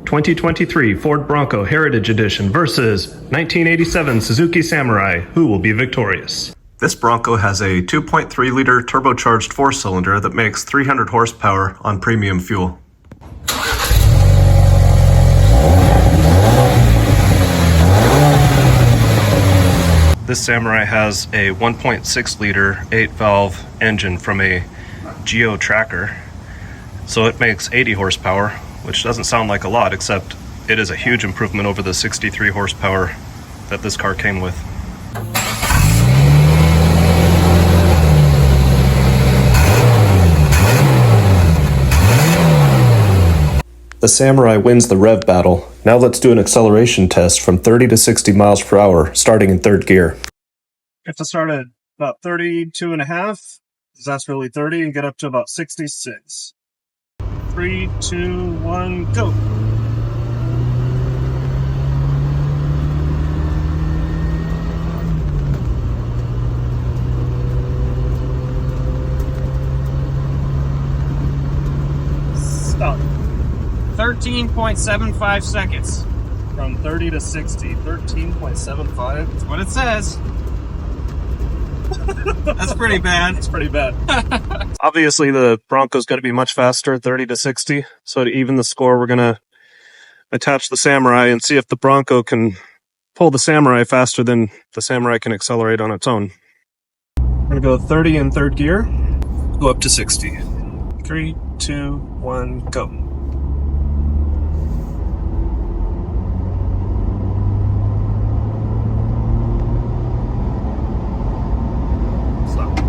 2023 Ford Bronco Heritage Edition versus 1987 Suzuki Samurai. Who will be victorious? This Bronco has a 2.3-liter turbocharged four-cylinder that makes 300 horsepower on premium fuel. This Samurai has a 1.6-liter 8-valve engine from a Geo tracker, so it makes 80 horsepower, which doesn't sound like a lot, except it is a huge improvement over the 63 horsepower that this car came with. The Samurai wins the rev battle. Now let's do an acceleration test from 30 to 60 miles per hour, starting in third gear. You have to start at about 32 and a half, because that's really 30, and get up to about 66. 3, 2, 1, go! Stop. 13.75 seconds. From 30 to 60. 13.75? That's what it says. That's pretty bad. It's pretty bad. Obviously, the Bronco's going to be much faster, 30 to 60. So to even the score, we're going to attach the Samurai and see if the Bronco can pull the Samurai faster than the Samurai can accelerate on its own. We're going to go 30 in third gear, go up to 60. 3, 2, 1, go. Stop.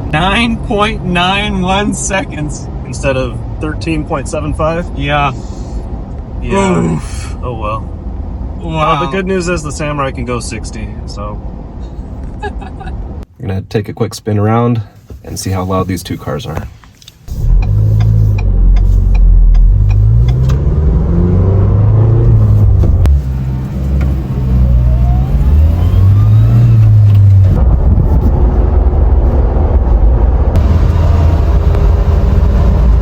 9.91 seconds. Instead of 13.75? Yeah. Yeah. Oof. Oh well. Wow. The good news is the Samurai can go 60, so. I'm gonna take a quick spin around and see how loud these two cars are.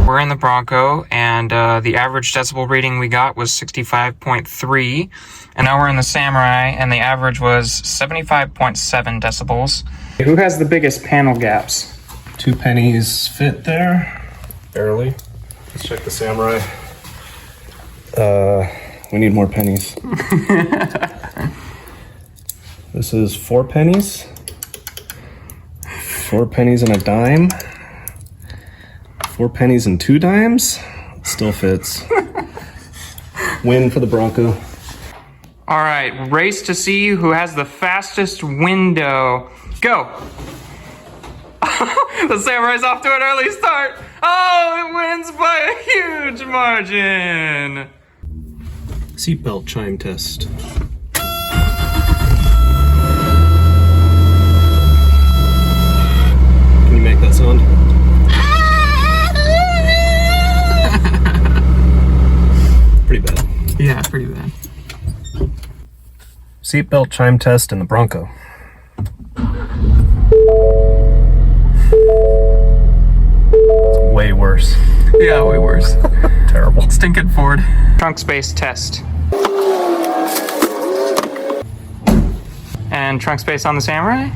We're in the Bronco, and the average decibel reading we got was 65.3, and now we're in the Samurai, and the average was 75.7 decibels. Who has the biggest panel gaps? 2 pennies fit there, barely. Let's check the Samurai. We need more pennies. This is 4 pennies. 4 pennies and a dime. 4 pennies and 2 dimes. Still fits. Win for the Bronco. All right, race to see who has the fastest window. Go! The Samurai's off to an early start. Oh, it wins by a huge margin. Seatbelt chime test. Can you make that sound? Pretty bad. Yeah, pretty bad. Seatbelt chime test in the Bronco. It's way worse. Yeah, way worse. Terrible. Stinking Ford. Trunk space test. And trunk space on the Samurai?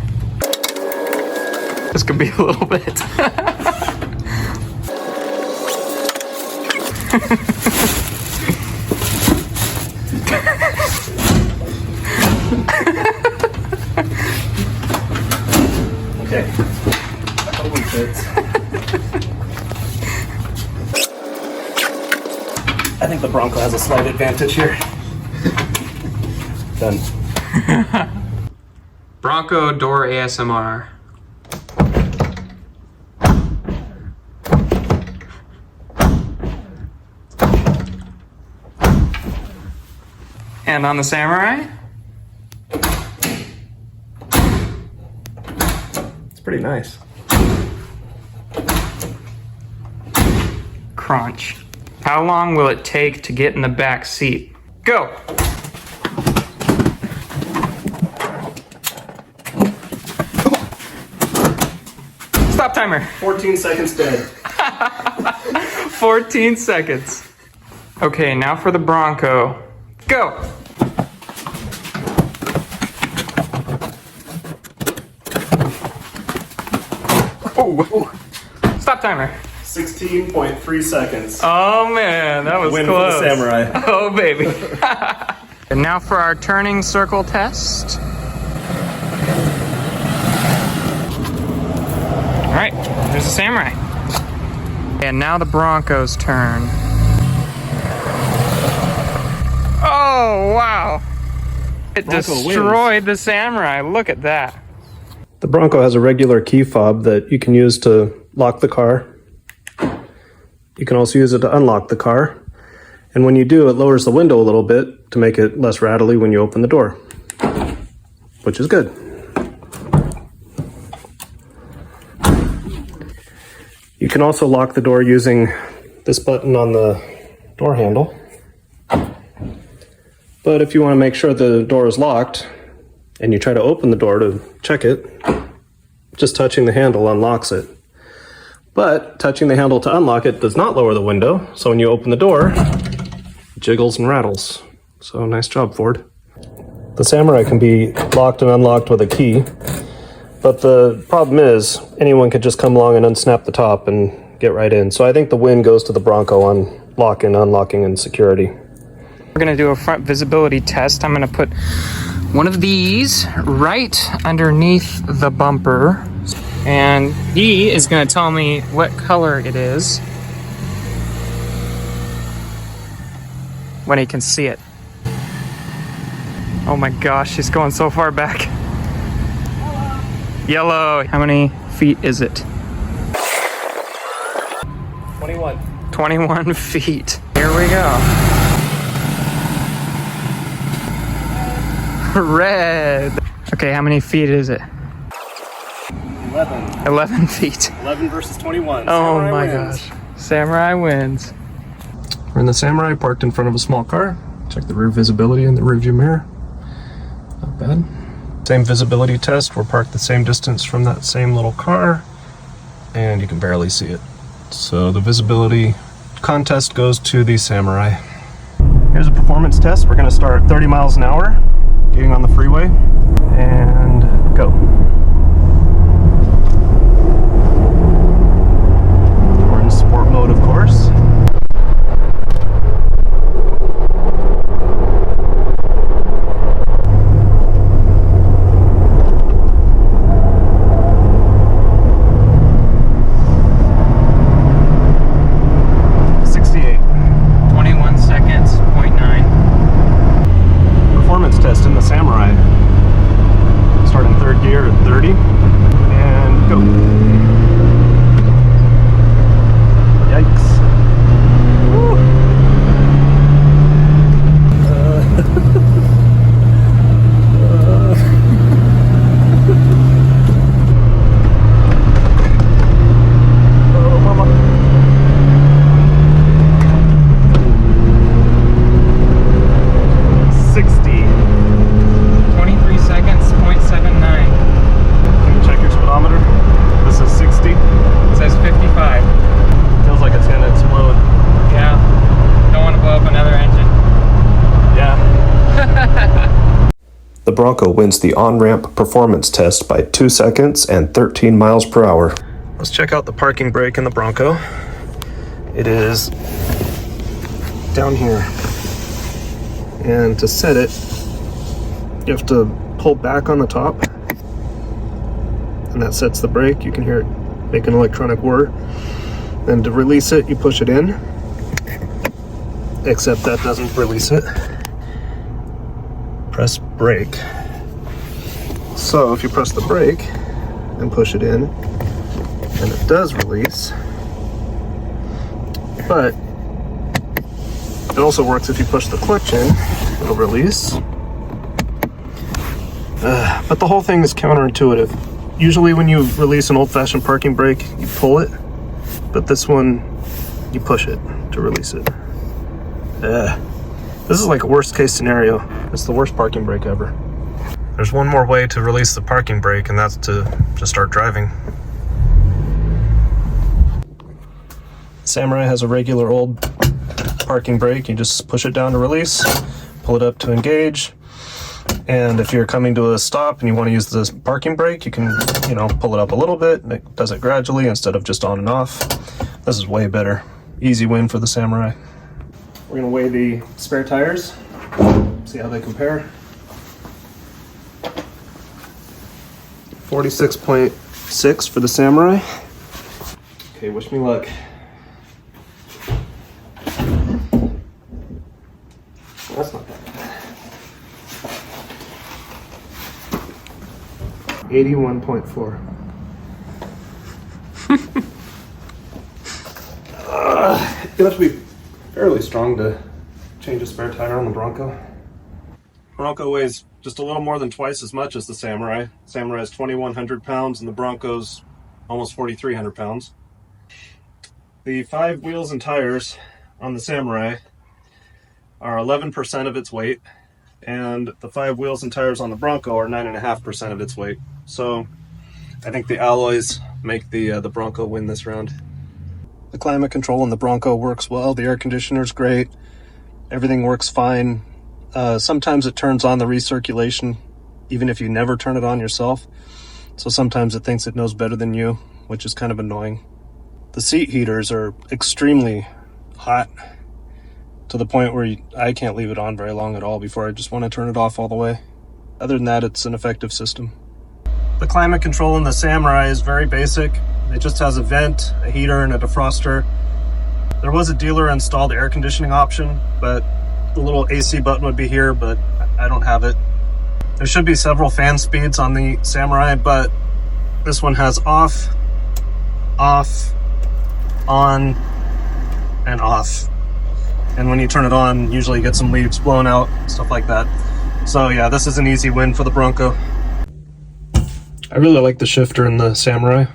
This could be a little bit. Okay. That totally fits. I think the Bronco has a slight advantage here. Done. Bronco door ASMR. And on the Samurai? It's pretty nice. Crunch. How long will it take to get in the back seat? Go! Stop timer. 14 seconds dead. 14 seconds. Okay, now for the Bronco. Go! Oh, stop timer. 16.3 seconds. Oh man, that was Win close. for the Samurai. Oh baby. And now for our turning circle test. All right, there's the Samurai. And now the Bronco's turn. Oh wow! It Bronco destroyed the Samurai. Look at that. The Bronco has a regular key fob that you can use to lock the car. You can also use it to unlock the car. And when you do, it lowers the window a little bit to make it less rattly when you open the door, which is good. You can also lock the door using this button on the door handle. But if you want to make sure the door is locked and you try to open the door to check it, just touching the handle unlocks it. But touching the handle to unlock it does not lower the window, so when you open the door, it jiggles and rattles. So nice job, Ford. The Samurai can be locked and unlocked with a key, but the problem is anyone could just come along and unsnap the top and get right in. So I think the win goes to the Bronco on locking, unlocking, and security. We're gonna do a front visibility test. I'm gonna put one of these right underneath the bumper, and he is gonna tell me what color it is when he can see it. Oh my gosh, he's going so far back. Yellow. How many feet is it? 21. 21 feet. Here we go. Red. Okay, how many feet is it? 11. 11 feet. 11 versus 21. Oh Samurai my wins. gosh. Samurai wins. We're in the Samurai, parked in front of a small car. Check the rear visibility in the rearview mirror. Not bad. Same visibility test. We're parked the same distance from that same little car, and you can barely see it. So the visibility contest goes to the Samurai. Here's a performance test. We're going to start 30 miles an hour, getting on the freeway, and go. We're in sport mode, of course. Test in the Samurai. Start in third gear at 30 and go. Yikes. Woo. Oh, mama. 60. 23 seconds, 0.79. Can you check your speedometer? This is 60. It says 55. Feels like it's gonna explode. Yeah. Don't want to blow up another engine. Yeah. The Bronco wins the on-ramp performance test by 2 seconds and 13 miles per hour. Let's check out the parking brake in the Bronco. It is down here. And to set it, you have to pull back on the top, and that sets the brake. You can hear it make an electronic whir. And to release it, you push it in, except that doesn't release it. Press brake. So if you press the brake and push it in, and it does release, but it also works if you push the clutch in, it'll release. But the whole thing is counterintuitive. Usually when you release an old-fashioned parking brake, you pull it, but this one, you push it to release it. This is like a worst-case scenario. It's the worst parking brake ever. There's one more way to release the parking brake, and that's to just start driving. Samurai has a regular old parking brake, you just push it down to release, pull it up to engage. And if you're coming to a stop and you want to use the parking brake, you can, pull it up a little bit, and it does it gradually instead of just on and off. This is way better. Easy win for the Samurai. We're gonna weigh the spare tires, see how they compare. 46.6 for the Samurai. Okay, wish me luck. That's not bad. 81.4. You have to be fairly strong to change a spare tire on the Bronco. Bronco weighs just a little more than twice as much as the Samurai. Samurai is 2,100 pounds and the Bronco's almost 4,300 pounds. The 5 wheels and tires on the Samurai are 11% of its weight, and the 5 wheels and tires on the Bronco are 9.5% of its weight. So I think the alloys make the Bronco win this round. The climate control in the Bronco works well. The air conditioner's great. Everything works fine. Sometimes it turns on the recirculation, even if you never turn it on yourself. So sometimes it thinks it knows better than you, which is kind of annoying. The seat heaters are extremely hot, to the point where I can't leave it on very long at all before I just want to turn it off all the way. Other than that, it's an effective system. The climate control in the Samurai is very basic. It just has a vent, a heater, and a defroster. There was a dealer installed air conditioning option, but the little AC button would be here, but I don't have it. There should be several fan speeds on the Samurai, but this one has off, on, and off. And when you turn it on, usually you get some leaves blown out, stuff like that. So yeah, this is an easy win for the Bronco. I really like the shifter in the Samurai.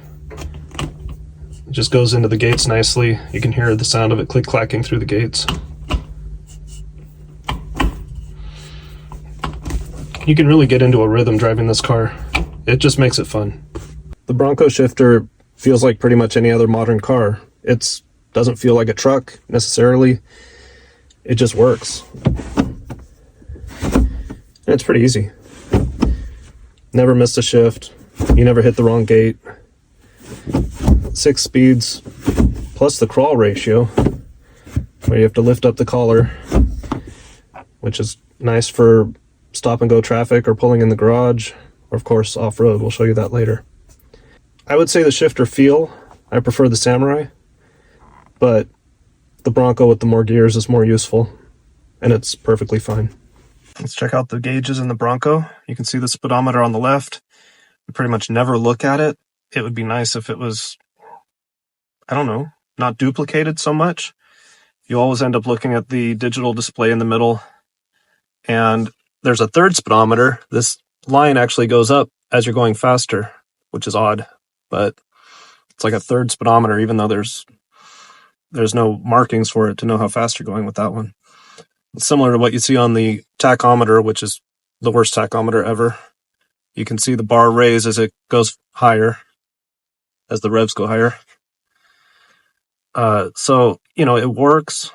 It just goes into the gates nicely. You can hear the sound of it click-clacking through the gates. You can really get into a rhythm driving this car. It just makes it fun. The Bronco shifter feels like pretty much any other modern car. It doesn't feel like a truck necessarily. It just works. And it's pretty easy. Never missed a shift. You never hit the wrong gate. 6 speeds plus the crawl ratio, where you have to lift up the collar, which is nice for stop and go traffic or pulling in the garage, or of course off-road. We'll show you that later. I would say the shifter feel, I prefer the Samurai, but the Bronco with the more gears is more useful, and it's perfectly fine. Let's check out the gauges in the Bronco. You can see the speedometer on the left. We pretty much never look at it. It would be nice if it was, not duplicated so much. You always end up looking at the digital display in the middle, and there's a third speedometer. This line actually goes up as you're going faster, which is odd, but it's like a third speedometer, even though there's no markings for it to know how fast you're going with that one. It's similar to what you see on the tachometer, which is the worst tachometer ever. You can see the bar raise as it goes higher, as the revs go higher. So, it works.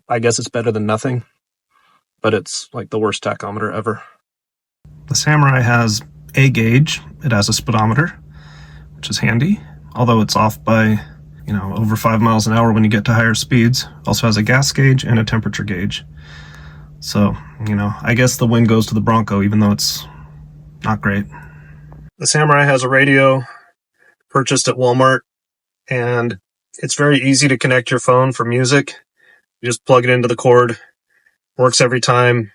I guess it's better than nothing, but it's like the worst tachometer ever. The Samurai has a gauge. It has a speedometer, which is handy, although it's off by, over 5 miles an hour when you get to higher speeds. Also has a gas gauge and a temperature gauge. So, I guess the win goes to the Bronco, even though it's not great. The Samurai has a radio purchased at Walmart, and it's very easy to connect your phone for music. You just plug it into the cord. Works every time.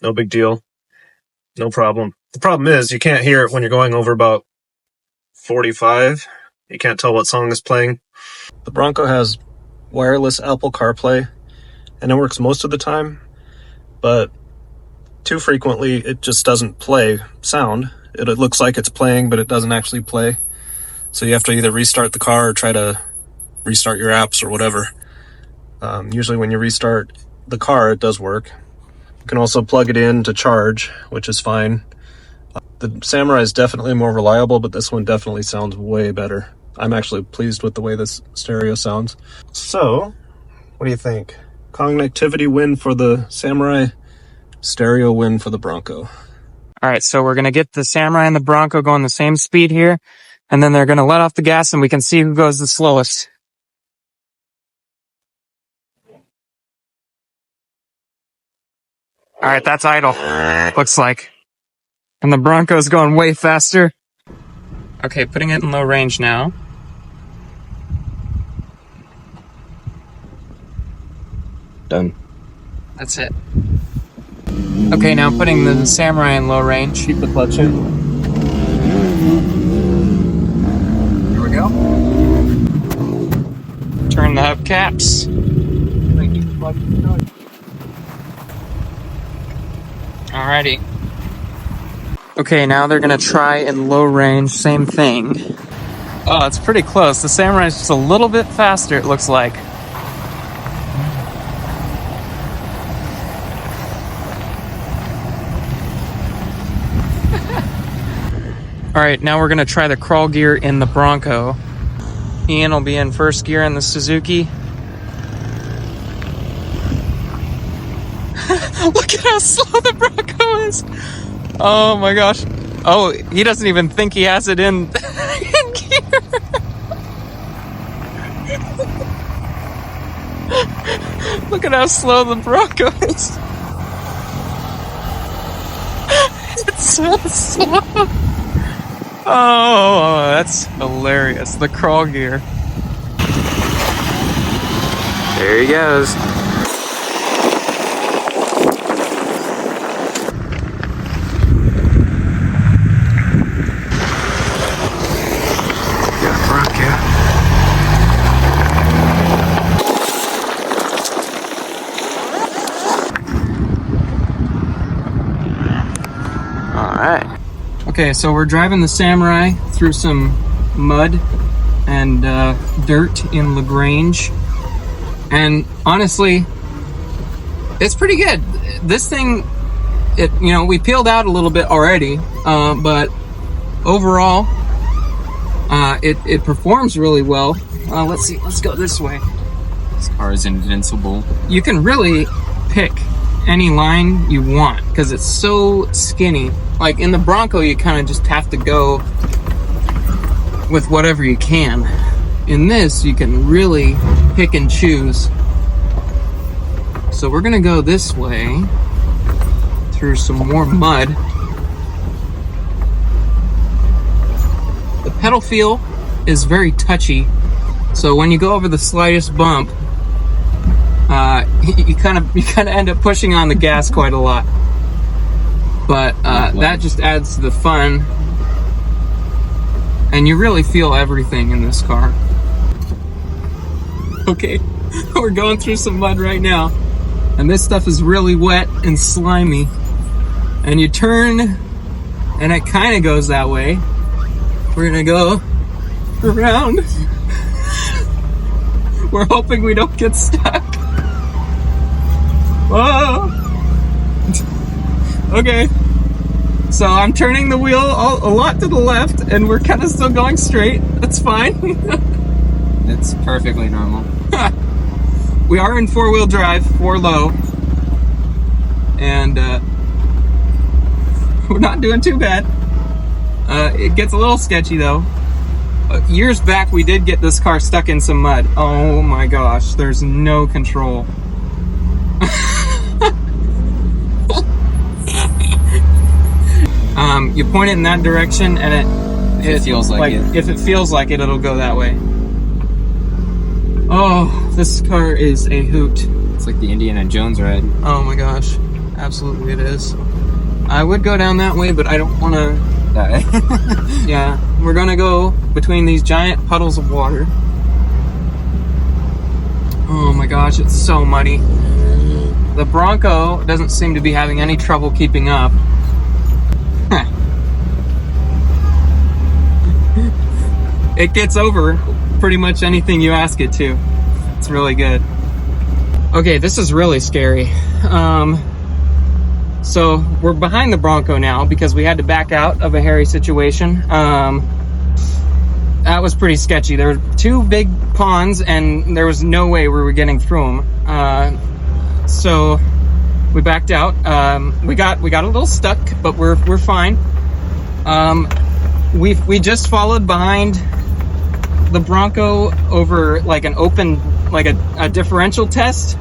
No big deal. No problem. The problem is you can't hear it when you're going over about 45. You can't tell what song is playing. The Bronco has wireless Apple CarPlay, and it works most of the time, but too frequently it just doesn't play sound. It looks like it's playing, but it doesn't actually play. So you have to either restart the car or try to restart your apps or whatever. Usually when you restart the car, it does work. You can also plug it in to charge, which is fine. The Samurai is definitely more reliable, but this one definitely sounds way better. I'm actually pleased with the way this stereo sounds. So, what do you think? Connectivity win for the Samurai, stereo win for the Bronco. All right, so we're going to get the Samurai and the Bronco going the same speed here, and then they're going to let off the gas and we can see who goes the slowest. All right, that's idle, looks like. And the Bronco's going way faster. Okay, putting it in low range now. Done. That's it. Okay, now putting the Samurai in low range. Keep the clutch in. Here we go. Turn the hubcaps. Alrighty. Okay, now they're gonna try in low range, same thing. Oh, it's pretty close. The Samurai's just a little bit faster, it looks like. Alright, now we're gonna try the crawl gear in the Bronco. Ian will be in first gear in the Suzuki. Look at how slow the Bronco is! Oh my gosh. Oh, he doesn't even think he has it in, in gear. Look at how slow the Bronco is. It's so slow. Oh, that's hilarious. The crawl gear. There he goes. Got Bronco. All right. Okay, so we're driving the Samurai through some mud and dirt in LaGrange, and honestly, it's pretty good. This thing, we peeled out a little bit already, but overall, it performs really well. Let's see, let's go this way. This car is invincible. You can really pick any line you want because it's so skinny. Like in the Bronco, you kind of just have to go with whatever you can. In this, you can really pick and choose. So we're gonna go this way through some more mud. The pedal feel is very touchy. So when you go over the slightest bump, you kind of end up pushing on the gas quite a lot. But that just adds to the fun, and you really feel everything in this car. Okay, we're going through some mud right now, and this stuff is really wet and slimy, and you turn and it kind of goes that way. We're gonna go around. We're hoping we don't get stuck. Whoa. Okay, so I'm turning the wheel a lot to the left, and we're kind of still going straight. That's fine. It's perfectly normal. We are in four-wheel drive, 4 low, and we're not doing too bad. It gets a little sketchy though. Years back, we did get this car stuck in some mud. Oh my gosh, there's no control. You point it in that direction, and it feels like it. If it feels like it, it'll go that way. Oh, this car is a hoot. It's like the Indiana Jones ride. Oh my gosh, absolutely it is. I would go down that way, but I don't want to Die. Yeah, we're gonna go between these giant puddles of water. Oh my gosh, it's so muddy. The Bronco doesn't seem to be having any trouble keeping up. It gets over pretty much anything you ask it to. It's really good. Okay, this is really scary. So we're behind the Bronco now because we had to back out of a hairy situation. That was pretty sketchy. There were 2 big ponds and there was no way we were getting through them. so we backed out. We got a little stuck, but we're fine. We just followed behind the Bronco over like an open, like a differential test.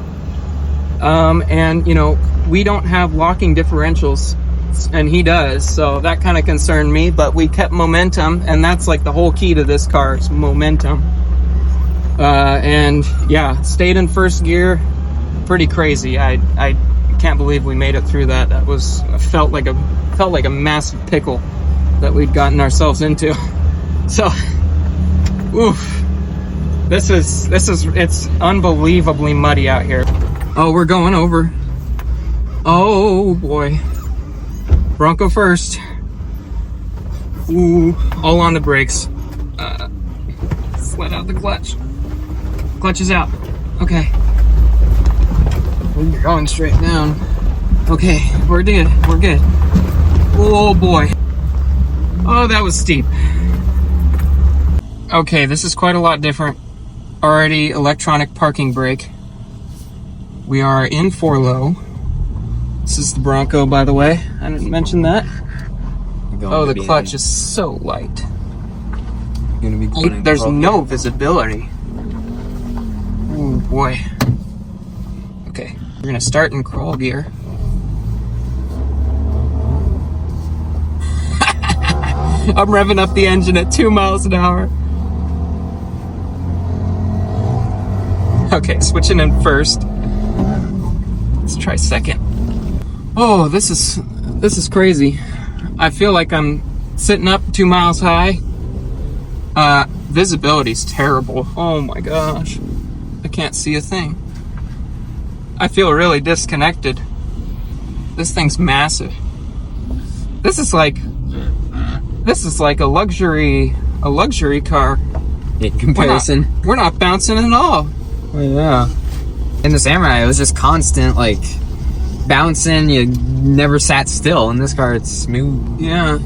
And you know, we don't have locking differentials, and he does, so that kind of concerned me, but we kept momentum, and that's like the whole key to this car is momentum. And yeah, stayed in first gear. Pretty crazy. I can't believe we made it through that. That was felt like a massive pickle that we'd gotten ourselves into. So oof, it's unbelievably muddy out here. Oh, we're going over. Oh boy. Bronco first. Ooh, all on the brakes. Let out the clutch. Clutch is out. Okay. We're going straight down. Okay, we're good. We're good. Oh boy. Oh, that was steep. Okay, this is quite a lot different. Already electronic parking brake. We are in 4-low. This is the Bronco, by the way. I didn't mention that. Oh, the clutch is so light. There's no visibility. Oh boy. Okay, we're gonna start in crawl gear. I'm revving up the engine at 2 miles an hour. Okay, switching in first. Let's try second. Oh, this is crazy. I feel like I'm sitting up 2 miles high. Visibility's terrible. Oh my gosh. I can't see a thing. I feel really disconnected. This thing's massive. This is like a luxury car. In comparison. We're not bouncing at all. Oh, yeah. In the Samurai, it was just constant, like, bouncing. You never sat still. In this car, it's smooth. Yeah.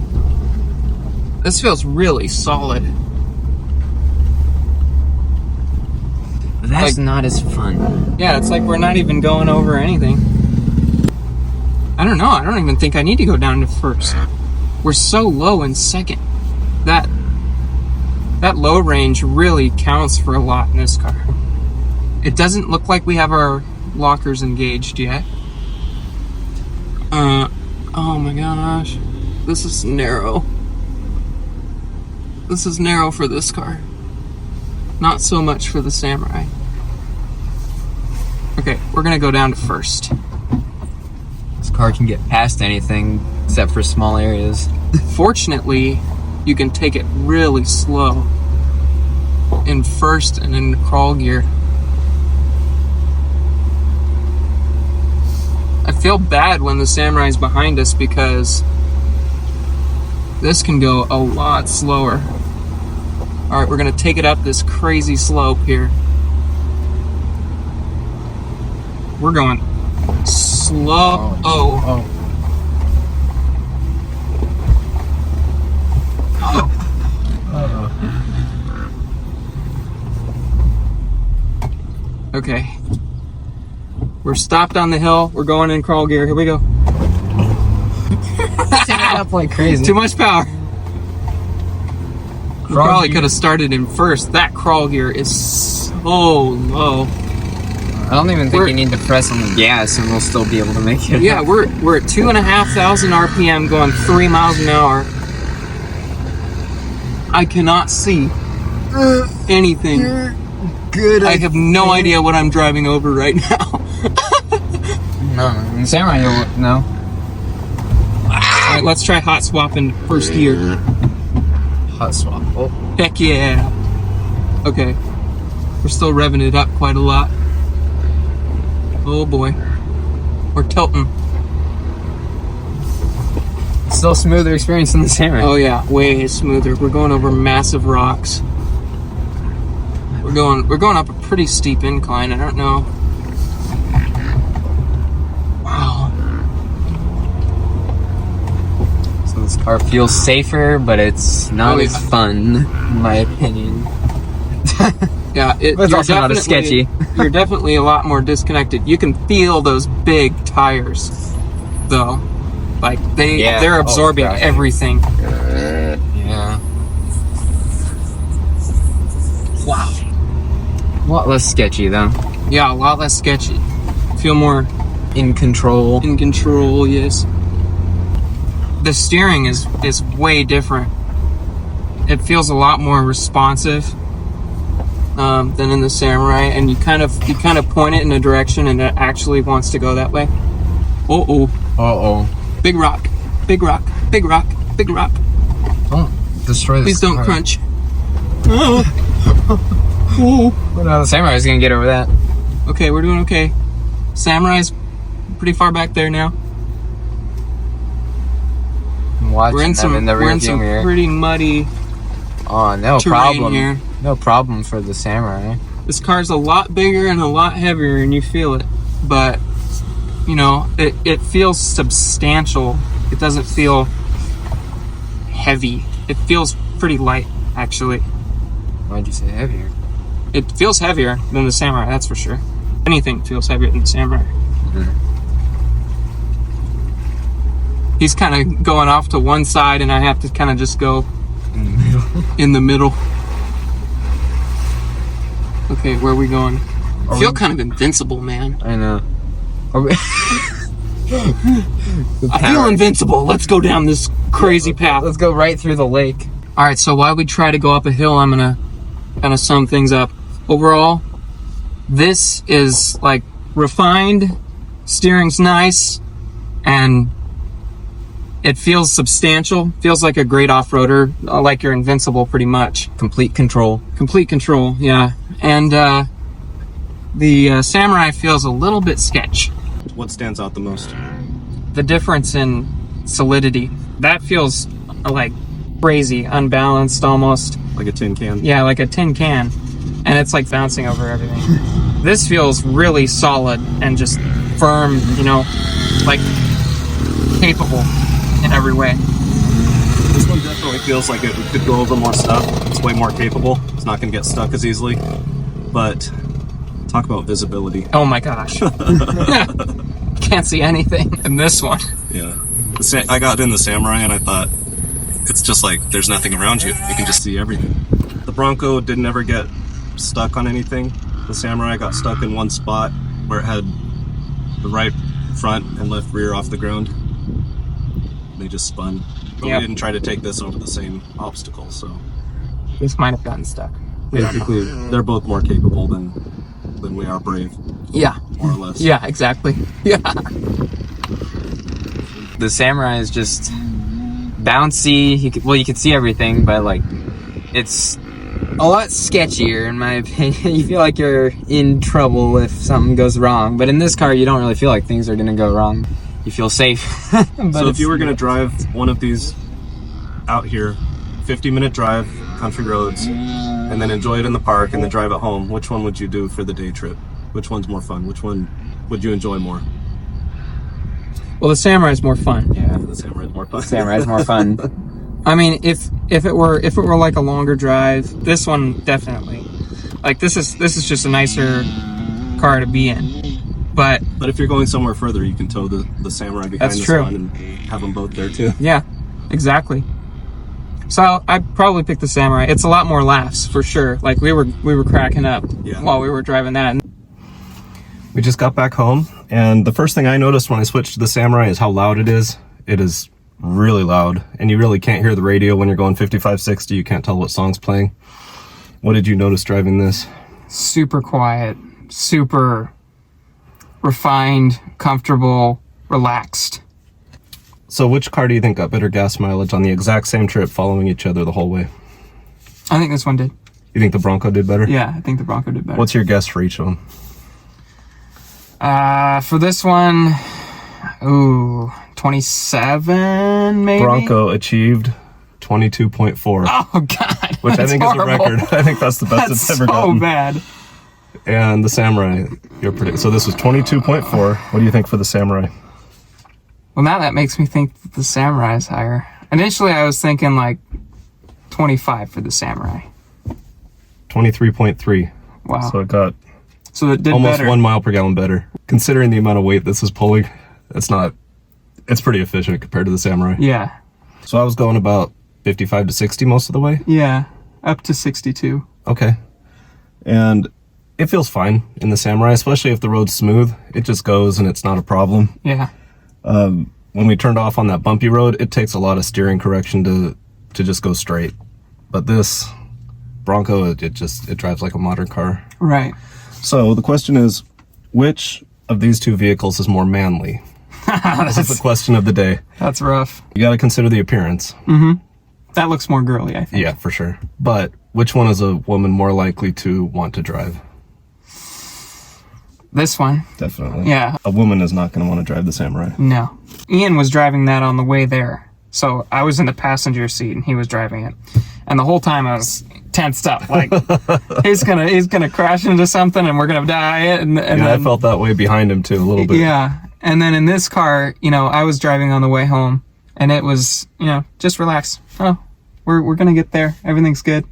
This feels really solid. That's like, not as fun. Yeah, it's like we're not even going over anything. I don't know. I don't even think I need to go down to first. We're so low in second. That low range really counts for a lot in this car. It doesn't look like we have our lockers engaged yet. Oh my gosh. This is narrow. This is narrow for this car. Not so much for the Samurai. Okay, we're gonna go down to first. This car can get past anything except for small areas. Fortunately, you can take it really slow in first and in crawl gear. I feel bad when the Samurai's behind us because this can go a lot slower. Alright, we're gonna take it up this crazy slope here. We're going slow. Oh. Okay. We're stopped on the hill. We're going in crawl gear. Here we go. Taking it up like crazy. Too much power. We probably could have started in first. That crawl gear is so low. I don't even think you need to press on the gas and we'll still be able to make it. Yeah, we're at 2,500 RPM going 3 miles an hour. I cannot see anything. Good. I have no idea what I'm driving over right now. No, in Samurai you won't know. Alright, let's try hot swap in first gear. Hot swap. Oh. Heck yeah. Okay. We're still revving it up quite a lot. Oh boy. We're tilting. Still smoother experience than the Samurai. Oh yeah, way smoother. We're going over massive rocks. We're going up a pretty steep incline. I don't know. Wow. So this car feels safer, but it's not as fun, in my opinion. Yeah, It's also not as sketchy. You're definitely a lot more disconnected. You can feel those big tires, though. Like, they're absorbing everything. Yeah. Wow. A lot less sketchy, though. Yeah, a lot less sketchy. Feel more In control. in control, yes. The steering is way different. It feels a lot more responsive than in the Samurai, and you kind of point it in a direction and it actually wants to go that way. Big rock, big rock, big rock, big rock. Don't destroy this. Please don't car. crunch. Oh, no, the Samurai's gonna get over that. Okay, we're doing okay. Samurai's pretty far back there now. I'm watching We're in some them in the rearview mirror. pretty muddy Oh, no terrain problem. here. No problem for the Samurai. This car's a lot bigger and a lot heavier, and you feel it. But, you know, it feels substantial. It doesn't feel heavy. It feels pretty light, actually. Why'd you say heavier? It feels heavier than the Samurai, that's for sure. Anything feels heavier than the Samurai. He's kind of going off to one side, and I have to kind of just go in the middle. Okay, where are we going? I feel kind of invincible, man. I know. Are we- I feel invincible. Let's go down this crazy path. Let's go right through the lake. All right, so while we try to go up a hill, I'm gonna kind of sum things up. Overall, this is like refined, steering's nice, and it feels substantial. Feels like a great off-roader, like you're invincible pretty much. Complete control. Complete control, yeah. And the Samurai feels a little bit sketch. What stands out the most? The difference in solidity. That feels like crazy, unbalanced almost. Like a tin can? Yeah, like a tin can. And it's like bouncing over everything. This feels really solid and just firm, you know, like capable in every way. This one definitely feels like it could go over more stuff. It's way more capable. It's not going to get stuck as easily. But talk about visibility. Oh my gosh. Can't see anything in this one. Yeah. I got in the Samurai and I thought, it's just like there's nothing around you. You can just see everything. The Bronco didn't ever get stuck on anything. The Samurai got stuck in one spot where it had the right front and left rear off the ground. They just spun. But Yep. we didn't try to take this over the same obstacle, so This might have gotten stuck. basically they're both more capable than we are brave, Yeah. more or less. Yeah, exactly. Yeah. The Samurai is just bouncy. You can see everything, but like it's a lot sketchier in my opinion. You feel like you're in trouble if something goes wrong, but in this car you don't really feel like things are gonna go wrong. You feel safe. So if you were going to drive one of these out here, 50-minute drive, country roads, and then enjoy it in the park and then drive it home, which one would you do for the day trip? Which one's more fun? Which one would you enjoy more? Well, the Samurai is more fun. Yeah, The Samurai's more fun. Samurai's more fun. I mean, if it were like a longer drive, this one definitely. Like this is just a nicer car to be in. But But if you're going somewhere further, you can tow the Samurai behind That's the true. sun and have them both there too. yeah, exactly. So I'd probably pick the Samurai. It's a lot more laughs for sure. Like we were cracking up while we were driving that. We just got back home, and the first thing I noticed when I switched to the Samurai is how loud it is. It is really loud, and you really can't hear the radio when you're going 55, 60. You can't tell what song's playing. What did you notice driving this? Super quiet, super refined, comfortable, relaxed. So which car do you think got better gas mileage on the exact same trip following each other the whole way? I think this one did. You think the Bronco did better? Yeah, I think the Bronco did better. What's your guess for each of them? For this one, 27 maybe? Bronco achieved 22.4. Oh God. Which I that's think horrible. is a record. I think that's the best That's it's ever so gotten. bad. And the Samurai, so this was 22.4. What do you think for the Samurai? Well, now that makes me think that the Samurai is higher. Initially, I was thinking like 25 for the Samurai. 23.3. Wow. So it got So it did almost better. 1 mile per gallon better. Considering the amount of weight this is pulling, it's pretty efficient compared to the Samurai. Yeah. So I was going about 55 to 60 most of the way. Yeah. Up to 62. Okay. And it feels fine in the Samurai, especially if the road's smooth. It just goes and it's not a problem. Yeah. When we turned off on that bumpy road, it takes a lot of steering correction to just go straight. But this Bronco, it drives like a modern car. Right. So the question is, which of these two vehicles is more manly? This is the question of the day. That's rough. You got to consider the appearance. That looks more girly, I think. Yeah, for sure. But which one is a woman more likely to want to drive? This one. Definitely. Yeah. A woman is not going to want to drive the Samurai. No. Ian was driving that on the way there. So I was in the passenger seat and he was driving it. And the whole time I was tensed up. Like, he's gonna crash into something and we're gonna die. And Yeah, then, I felt that way behind him too, a little bit. Yeah. And then in this car, you know, I was driving on the way home and it was, you know, just relax. Oh, we're gonna get there. Everything's good.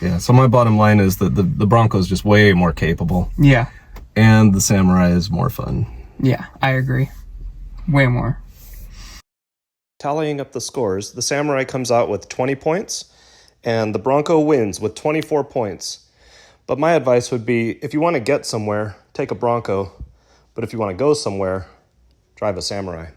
Yeah, so my bottom line is that the Bronco is just way more capable. Yeah. And the Samurai is more fun. Yeah, I agree. Way more. Tallying up the scores, the Samurai comes out with 20 points, and the Bronco wins with 24 points. But my advice would be, if you want to get somewhere, take a Bronco. But if you want to go somewhere, drive a Samurai.